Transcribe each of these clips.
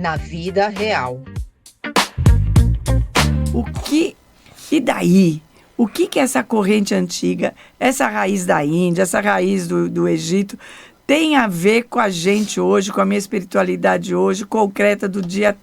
na vida real. E daí? O que é essa corrente antiga, essa raiz da Índia, essa raiz do Egito, tem a ver com a gente hoje, com a minha espiritualidade hoje, concreta do dia a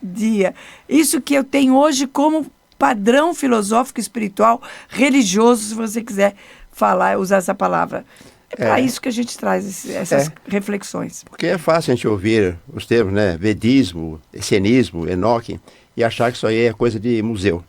dia? Isso que eu tenho hoje como padrão filosófico, espiritual, religioso, se você quiser falar, usar essa palavra. É para isso que a gente traz essas reflexões. Porque é fácil a gente ouvir os termos, né? Vedismo, essenismo, Enoque, e achar que isso aí é coisa de museu.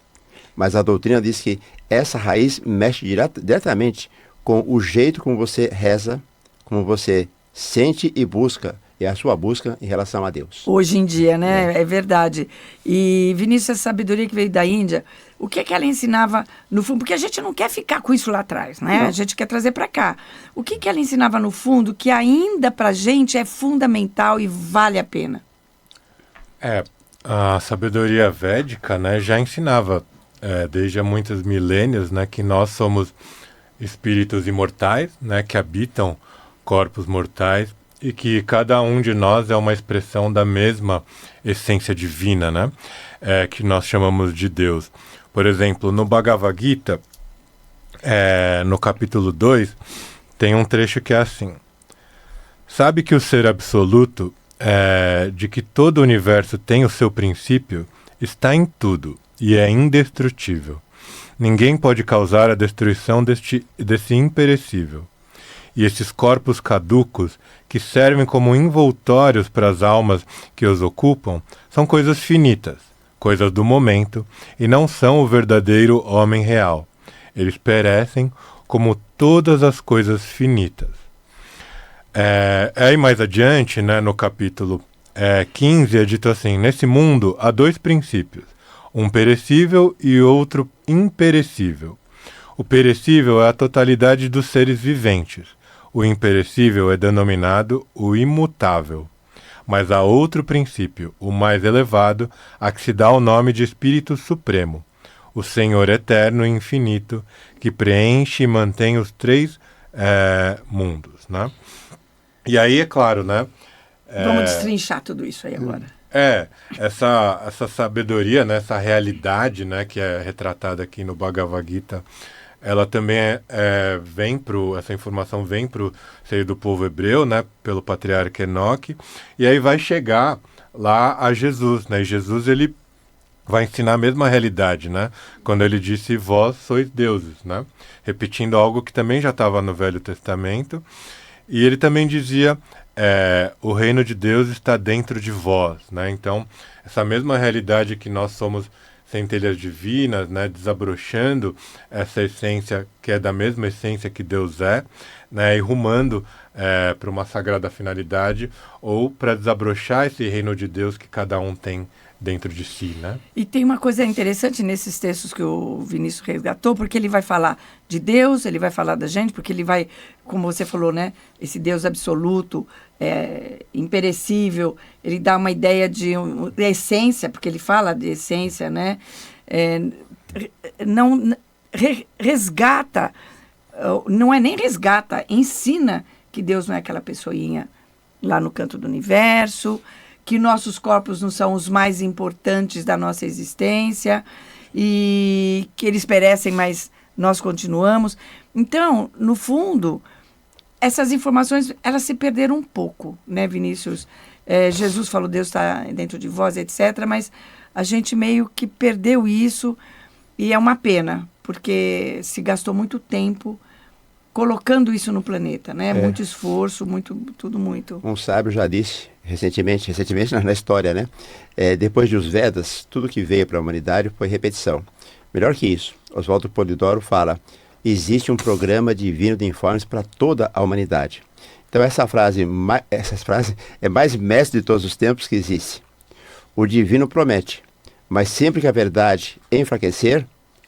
Mas a doutrina diz que essa raiz mexe diretamente com o jeito como você reza, como você sente e busca, e a sua busca em relação a Deus. Hoje em dia, né? É verdade. E, Vinícius, essa sabedoria que veio da Índia, o que é que ela ensinava no fundo? Porque a gente não quer ficar com isso lá atrás, né? Não. A gente quer trazer para cá. O que ela ensinava no fundo que ainda para a gente é fundamental e vale a pena? A sabedoria védica, né, já ensinava desde há muitos milênios, né, que nós somos espíritos imortais, né, que habitam corpos mortais, e que cada um de nós é uma expressão da mesma essência divina, né? Que nós chamamos de Deus. Por exemplo, no Bhagavad Gita, no capítulo 2, tem um trecho que é assim: sabe que o ser absoluto, de que todo o universo tem o seu princípio, está em tudo e é indestrutível. Ninguém pode causar a destruição desse imperecível. E esses corpos caducos, que servem como envoltórios para as almas que os ocupam, são coisas finitas, coisas do momento, e não são o verdadeiro homem real. Eles perecem como todas as coisas finitas. Aí mais adiante, né, no capítulo 15, é dito assim: nesse mundo há dois princípios, um perecível e outro imperecível. O perecível é a totalidade dos seres viventes. O imperecível é denominado o imutável. Mas há outro princípio, o mais elevado, a que se dá o nome de Espírito Supremo, o Senhor eterno e infinito, que preenche e mantém os três mundos, né? E aí, é claro, né? Vamos destrinchar tudo isso aí agora. Essa sabedoria, né, essa realidade, né, que é retratada aqui no Bhagavad Gita, ela também essa informação vem para o seio do povo hebreu, né, pelo patriarca Enoque, e aí vai chegar lá a Jesus, né, e Jesus, ele vai ensinar a mesma realidade, né, quando ele disse: vós sois deuses, né, repetindo algo que também já estava no Velho Testamento, e ele também dizia: o reino de Deus está dentro de vós, né, então essa mesma realidade que nós somos centelhas divinas, né, desabrochando essa essência que é da mesma essência que Deus é, né, e rumando para uma sagrada finalidade, ou para desabrochar esse reino de Deus que cada um tem dentro de si, né? E tem uma coisa interessante nesses textos que o Vinícius resgatou, porque ele vai falar de Deus, ele vai falar da gente, porque ele vai, como você falou, né, esse Deus absoluto, imperecível, ele dá uma ideia de essência, porque ele fala de essência, né? Resgata, não é nem resgata, ensina que Deus não é aquela pessoinha lá no canto do universo, que nossos corpos não são os mais importantes da nossa existência e que eles perecem, mas nós continuamos. Então, no fundo, essas informações, elas se perderam um pouco, né, Vinícius? Jesus falou: Deus está dentro de vós, etc., mas a gente meio que perdeu isso, e é uma pena, porque se gastou muito tempo colocando isso no planeta, né? Muito esforço, tudo muito. Um sábio já disse recentemente na história, né? Depois dos Vedas, tudo que veio para a humanidade foi repetição. Melhor que isso, Oswaldo Polidoro fala: existe um programa divino de informes para toda a humanidade. Então essa frase é mais mestre de todos os tempos que existe. O divino promete, mas sempre que a verdade enfraquecer,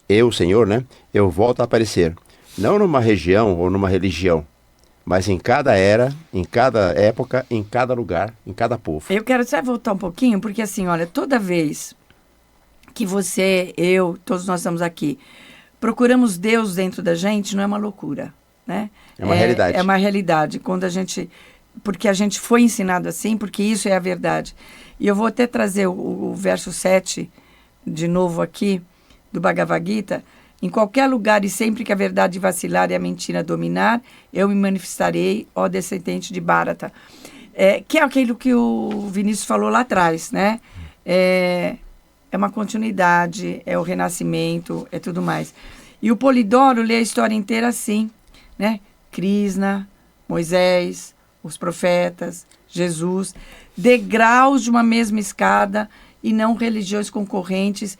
eu, Senhor, né? Eu volto a aparecer. Não numa região ou numa religião, mas em cada era, em cada época, em cada lugar, em cada povo. Eu quero só voltar um pouquinho, porque assim, olha, toda vez que você, eu, todos nós estamos aqui, procuramos Deus dentro da gente, não é uma loucura, né? É uma realidade. É uma realidade. Quando a gente porque a gente foi ensinado assim, porque isso é a verdade. E eu vou até trazer o verso 7, de novo aqui, do Bhagavad Gita. Em qualquer lugar e sempre que a verdade vacilar e a mentira dominar, eu me manifestarei, ó descendente de Bharata. Que é aquilo que o Vinícius falou lá atrás, né? É uma continuidade, é o renascimento, é tudo mais. E o Polidoro lê a história inteira assim, né? Krishna, Moisés, os profetas, Jesus, degraus de uma mesma escada e não religiões concorrentes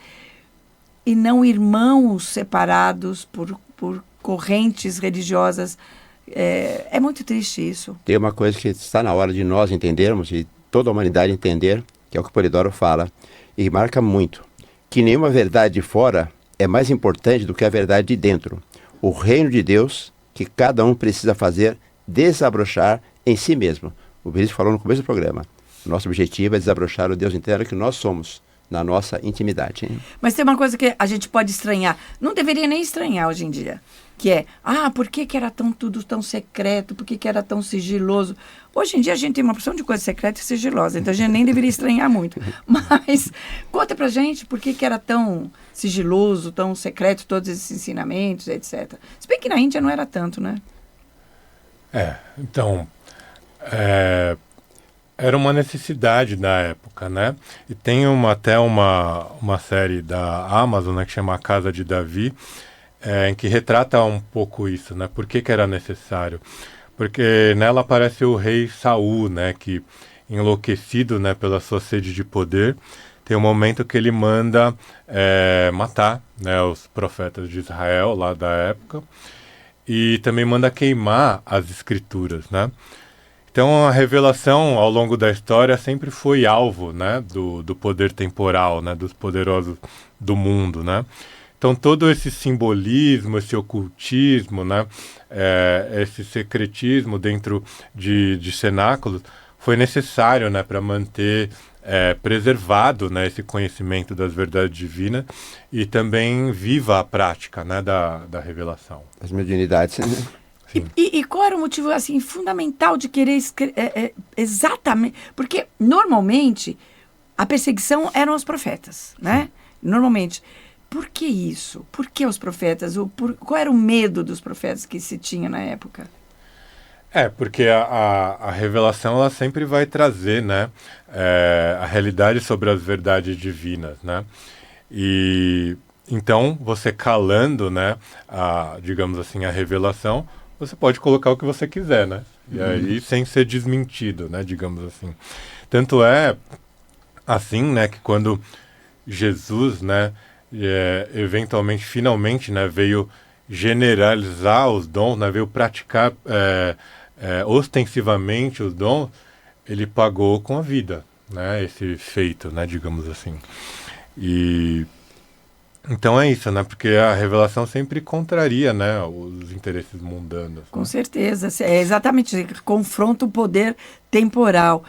e não irmãos separados por correntes religiosas. É muito triste isso. Tem uma coisa que está na hora de nós entendermos, e toda a humanidade entender, que é o que o Polidoro fala, e marca muito, que nenhuma verdade de fora é mais importante do que a verdade de dentro. O reino de Deus, que cada um precisa fazer, desabrochar em si mesmo. O Vinícius falou no começo do programa. Nosso objetivo é desabrochar o Deus interno que nós somos, na nossa intimidade. Hein? Mas tem uma coisa que a gente pode estranhar. Não deveria nem estranhar hoje em dia. Que é, por que era tudo tão secreto? Por que era tão sigiloso? Hoje em dia a gente tem uma porção de coisa secreta e sigilosa, então a gente nem deveria estranhar muito. Mas conta pra gente por que era tão sigiloso, tão secreto, todos esses ensinamentos, etc. Se bem que na Índia não era tanto, né? Então... Era uma necessidade da época, né? E tem até uma série da Amazon, né, que chama A Casa de Davi, em que retrata um pouco isso, né? Por que era necessário? Porque nela aparece o rei Saul, né? Que, enlouquecido, né, pela sua sede de poder, tem um momento que ele manda matar, né, os profetas de Israel lá da época e também manda queimar as escrituras, né? Então, a revelação, ao longo da história, sempre foi alvo, né, do poder temporal, né, dos poderosos do mundo, né? Então, todo esse simbolismo, esse ocultismo, né, esse secretismo dentro de cenáculos foi necessário, né, para manter preservado, né, esse conhecimento das verdades divinas e também viva a prática, né, da revelação. As mediunidades. E qual era o motivo assim, fundamental de querer exatamente? Porque, normalmente, a perseguição eram os profetas, né? Normalmente. Por que isso? Por que os profetas? Qual era o medo dos profetas que se tinha na época? Porque a revelação ela sempre vai trazer, né, a realidade sobre as verdades divinas, né? E então, você calando, né, digamos assim, a revelação, você pode colocar o que você quiser, né? E aí, sem ser desmentido, né? Digamos assim. Tanto é assim, né? Que quando Jesus, né? Eventualmente, finalmente, né? Veio generalizar os dons, né? Veio praticar ostensivamente os dons, ele pagou com a vida, né? Esse feito, né? Digamos assim. Então é isso, né? Porque a revelação sempre contraria, né, os interesses mundanos. Com certeza. Exatamente. Confronta o poder temporal.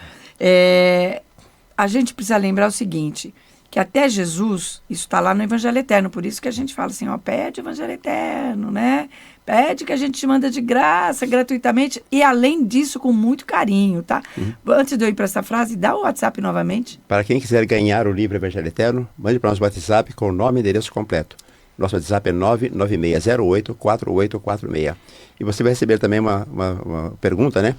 A gente precisa lembrar o seguinte, que até Jesus, isso está lá no Evangelho Eterno, por isso que a gente fala assim, pede o Evangelho Eterno, né? Pede que a gente te manda de graça, gratuitamente, e além disso, com muito carinho, tá? Antes de eu ir para essa frase, dá o WhatsApp novamente. Para quem quiser ganhar o livro Evangelho Eterno, mande para o nosso WhatsApp com o nome e endereço completo. Nosso WhatsApp é 996084846. E você vai receber também uma pergunta, né?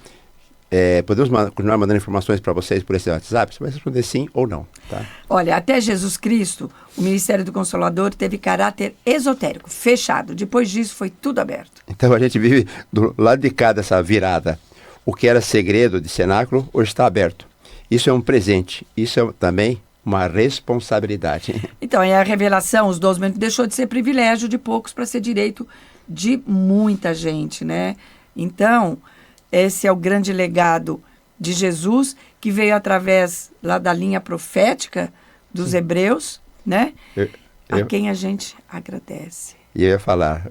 Podemos continuar mandando informações para vocês por esse WhatsApp? Você vai responder sim ou não, tá? Olha, até Jesus Cristo, o Ministério do Consolador teve caráter esotérico, fechado. Depois disso, foi tudo aberto. Então, a gente vive do lado de cá dessa virada. O que era segredo de cenáculo, hoje está aberto. Isso é um presente. Isso é também uma responsabilidade. Então, a revelação, os 12 minutos, deixou de ser privilégio de poucos para ser direito de muita gente, né? Então, esse é o grande legado de Jesus, que veio através lá da linha profética dos hebreus, né? A quem a gente agradece. E eu ia falar,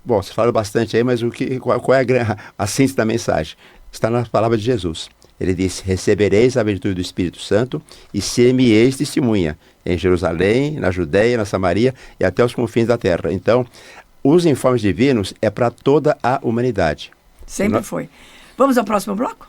bom, você fala bastante aí, mas qual é a síntese da mensagem? Está na palavra de Jesus. Ele disse, recebereis a virtude do Espírito Santo e ser-me-eis testemunha em Jerusalém, na Judéia, na Samaria e até os confins da terra. Então, os informes divinos é para toda a humanidade. Sempre foi. Vamos ao próximo bloco?